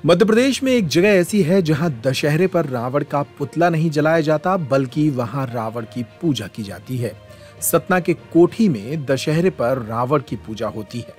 मध्य प्रदेश में एक जगह ऐसी है जहां दशहरे पर रावण का पुतला नहीं जलाया जाता, बल्कि वहां रावण की पूजा की जाती है। सतना के कोठी में दशहरे पर रावण की पूजा होती है।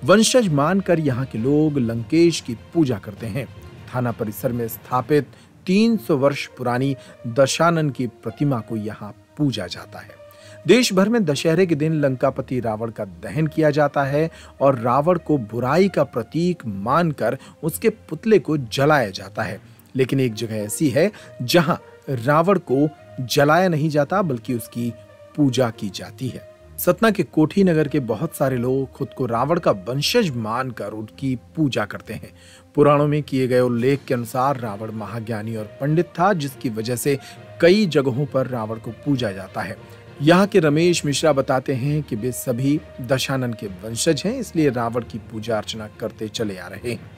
वंशज मानकर यहाँ के लोग लंकेश की पूजा करते हैं। थाना परिसर में स्थापित 300 वर्ष पुरानी दशानन की प्रतिमा को यहाँ पूजा जाता है। देश भर में दशहरे के दिन लंकापति रावण का दहन किया जाता है और रावण को बुराई का प्रतीक मानकर उसके पुतले को जलाया जाता है। लेकिन एक जगह ऐसी है जहां रावण को जलाया नहीं जाता, बल्कि उसकी पूजा की जाती है। सतना के कोठी नगर के बहुत सारे लोग खुद को रावण का वंशज मानकर उनकी पूजा करते हैं। पुराणों में किए गए उल्लेख के अनुसार रावण महाज्ञानी और पंडित था, जिसकी वजह से कई जगहों पर रावण को पूजा जाता है। यहाँ के रमेश मिश्रा बताते हैं कि वे सभी दशानन के वंशज हैं, इसलिए रावण की पूजा अर्चना करते चले आ रहे हैं।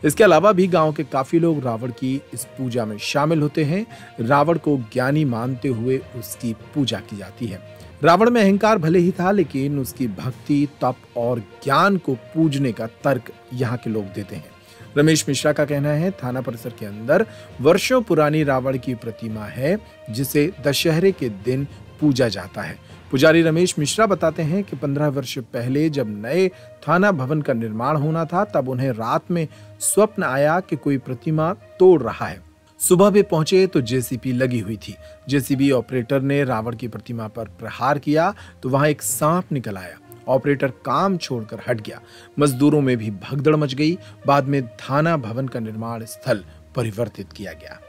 इसके अलावा भी गांव के काफी लोग रावण की इस पूजा में शामिल होते हैं। रावण को ज्ञानी मानते हुए उसकी पूजा की जाती है। रावण में अहंकार भले ही था, लेकिन उसकी भक्ति, तप और ज्ञान को पूजने का तर्क यहाँ के लोग देते हैं। रमेश मिश्रा का कहना है, थाना परिसर के अंदर वर्षों पुरानी रावण की प्रतिमा है, जिसे दशहरे के दिन पूजा जाता है। पुजारी रमेश मिश्रा बताते हैं कि 15 वर्ष पहले जब नए थाना भवन का निर्माण होना था, तब उन्हें रात में स्वप्न आया कि कोई प्रतिमा तोड़ रहा है। सुबह वे पहुंचे तो जेसीबी लगी हुई थी। जेसीबी ऑपरेटर ने रावण की प्रतिमा पर प्रहार किया तो वहां एक सांप निकल आया। ऑपरेटर काम छोड़कर हट गया। मजदूरों में भी भगदड़ मच गई। बाद में थाना भवन का निर्माण स्थल परिवर्तित किया गया।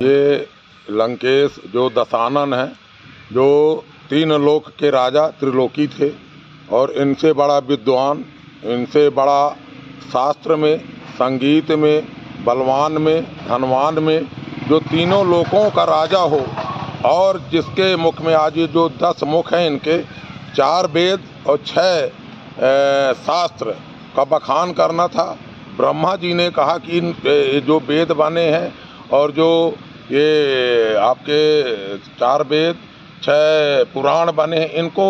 ये लंकेश जो दशानन है, जो 3 लोक के राजा त्रिलोकी थे और इनसे बड़ा विद्वान, इनसे बड़ा शास्त्र में, संगीत में, बलवान में, धनवान में, जो तीनों लोकों का राजा हो और जिसके मुख में आज ये जो 10 मुख हैं, इनके 4 वेद और 6 शास्त्र का बखान करना था। ब्रह्मा जी ने कहा कि जो वेद बने हैं और जो ये आपके 4 वेद 6 पुराण बने हैं, इनको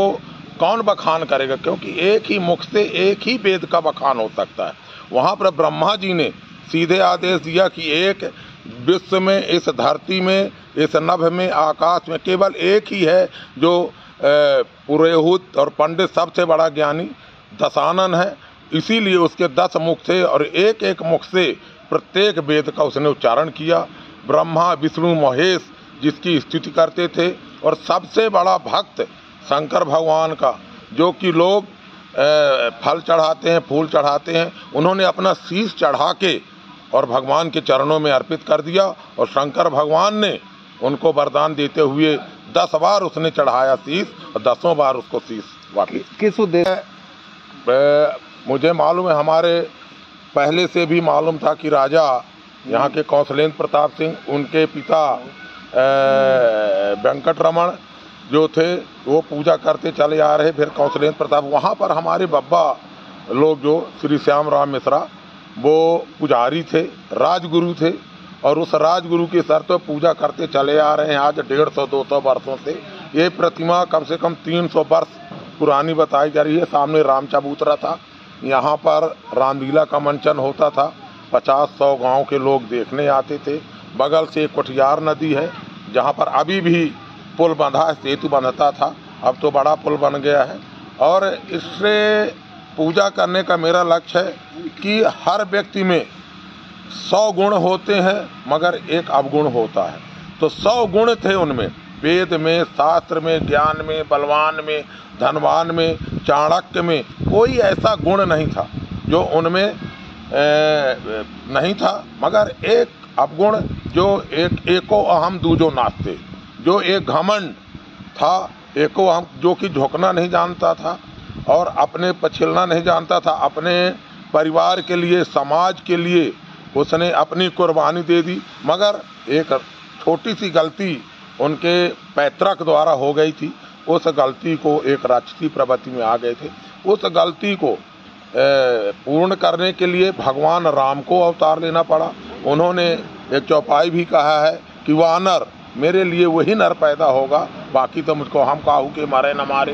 कौन बखान करेगा, क्योंकि एक ही मुख से एक ही वेद का बखान हो सकता है। वहाँ पर ब्रह्मा जी ने सीधे आदेश दिया कि एक विश्व में, इस धरती में, इस नभ में, आकाश में केवल एक ही है जो पुरोहित और पंडित सबसे बड़ा ज्ञानी दशानन है। इसीलिए उसके 10 मुख थे और एक एक मुख से प्रत्येक वेद का उसने उच्चारण किया। ब्रह्मा, विष्णु, महेश जिसकी स्तुति करते थे और सबसे बड़ा भक्त शंकर भगवान का, जो कि लोग फल चढ़ाते हैं, फूल चढ़ाते हैं, उन्होंने अपना शीश चढ़ा के और भगवान के चरणों में अर्पित कर दिया और शंकर भगवान ने उनको वरदान देते हुए 10 बार उसने चढ़ाया शीश और 10वां बार उसको शीश वापिस। किस उद्देश्य? मुझे मालूम है, हमारे पहले से भी मालूम था कि राजा यहाँ के कौशलेंद्र प्रताप सिंह, उनके पिता वेंकट रमन जो थे, वो पूजा करते चले आ रहे। फिर कौशलेंद्र प्रताप, वहाँ पर हमारे बब्बा लोग जो श्री श्याम राम मिश्रा, वो पुजारी थे, राजगुरु थे और उस राजगुरु के सर तो पूजा करते चले आ रहे हैं आज 150-200 वर्षों से। ये प्रतिमा कम से कम 300 वर्ष पुरानी बताई जा रही है। सामने राम चबूतरा था, यहाँ पर रामलीला का मंचन होता था। 50-100 गाँव के लोग देखने आते थे। बगल से कोठियार नदी है, जहाँ पर अभी भी पुल बंधा है, सेतु बंधता था, अब तो बड़ा पुल बन गया है। और इससे पूजा करने का मेरा लक्ष्य है कि हर व्यक्ति में 100 गुण होते हैं, मगर एक अवगुण होता है। तो 100 गुण थे उनमें, वेद में, शास्त्र में, ज्ञान में, बलवान में, धनवान में, चाणक्य में, कोई ऐसा गुण नहीं था जो उनमें नहीं था। मगर एक अवगुण, जो एको अहम दूजो नास्ते, जो एक घमंड था, एको अहम, जो कि झुकना नहीं जानता था और अपने पछिलना नहीं जानता था। अपने परिवार के लिए, समाज के लिए उसने अपनी कुर्बानी दे दी। मगर एक छोटी सी गलती उनके पैतृक द्वारा हो गई थी। उस गलती को, एक राक्षसी प्रवृत्ति में आ गए थे, उस गलती को पूर्ण करने के लिए भगवान राम को अवतार लेना पड़ा। उन्होंने एक चौपाई भी कहा है कि वह नर, मेरे लिए वही नर पैदा होगा, बाकी तो मुझको हम काहू के मारे न मारे।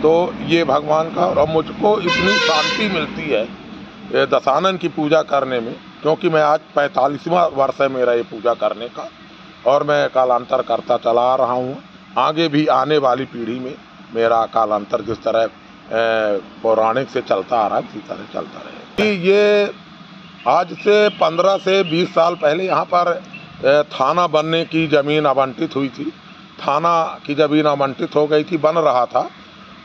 तो ये भगवान का, और मुझको इतनी शांति मिलती है दशानन की पूजा करने में क्योंकि मैं आज 45वां वर्ष है मेरा ये पूजा करने का, और मैं कालांतर करता चला आ रहा हूँ। आगे भी आने वाली पीढ़ी में मेरा कालांतर जिस तरह पौराणिक से चलता आ रहा है, इसी तरह चलता रहे। ये आज से 15 से 20 साल पहले यहाँ पर थाना बनने की ज़मीन आवंटित हुई थी। थाना की ज़मीन आवंटित हो गई थी, बन रहा था,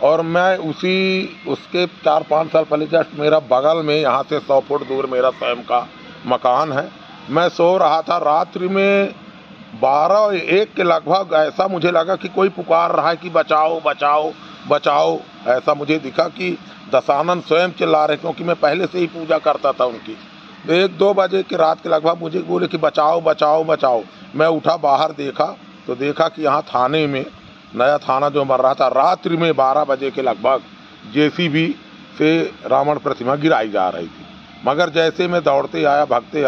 और मैं उसके 4-5 साल पहले जस्ट मेरा बगल में यहाँ से 100 फुट दूर मेरा स्वयं का मकान है। मैं सो रहा था, रात्रि में 12-1 के लगभग ऐसा मुझे लगा कि कोई पुकार रहा है कि बचाओ बचाओ बचाओ। ऐसा मुझे दिखा कि दशानन स्वयं चिल्ला रहे, क्योंकि मैं पहले से ही पूजा करता था उनकी। 1-2 बजे के रात के लगभग मुझे बोले कि बचाओ बचाओ बचाओ। मैं उठा, बाहर देखा तो देखा कि यहाँ थाने में, नया थाना जो बन रहा था, रात्रि में 12 बजे के लगभग जेसीबी से रावण प्रतिमा गिराई जा रही थी। मगर जैसे मैं दौड़ते आया, भागते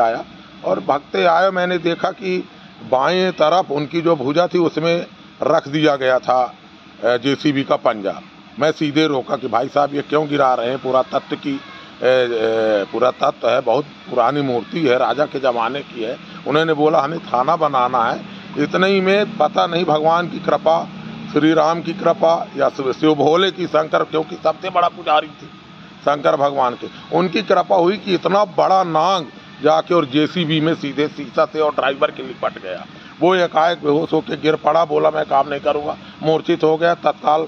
आया, मैंने देखा कि बाएं तरफ उनकी जो भुजा थी उसमें रख दिया गया था जेसीबी का पंजा। मैं सीधे रोका कि भाई साहब ये क्यों गिरा रहे हैं, पुरातत्व है, बहुत पुरानी मूर्ति है, राजा के ज़माने की है। उन्होंने बोला हमें थाना बनाना है। इतने ही में पता नहीं भगवान की कृपा, श्री राम की कृपा या शिव भोले की, शंकर, क्योंकि सबसे बड़ा पुजारी थे शंकर भगवान के, उनकी कृपा हुई कि इतना बड़ा नाग जाके और जेसीबी में सीधे शीशा से और ड्राइवर के लिपट गया। वो एकाएक बेहोश होकर गिर पड़ा, बोला मैं काम नहीं करूँगा, मूर्छित हो गया। तत्काल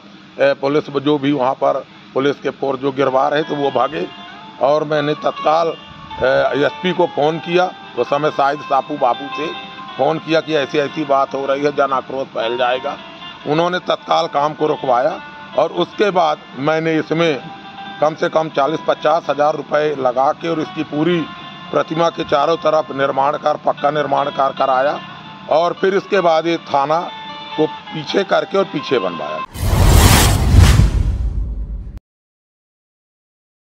पुलिस जो भी वहाँ पर पुलिस के फोर्स जो गिरवा रहे तो वो भागे, और मैंने तत्काल एसपी को फ़ोन किया। उस समय शायद सापू बाबू से फ़ोन किया कि ऐसी ऐसी बात हो रही है, जन आक्रोश फैल जाएगा। उन्होंने तत्काल काम को रुकवाया, और उसके बाद मैंने इसमें कम से कम 40-50 हज़ार रुपये लगा के और इसकी पूरी प्रतिमा के चारों तरफ पक्का निर्माण कार्य कराया, और फिर इसके बाद ये थाना को पीछे करके और पीछे बनवाया।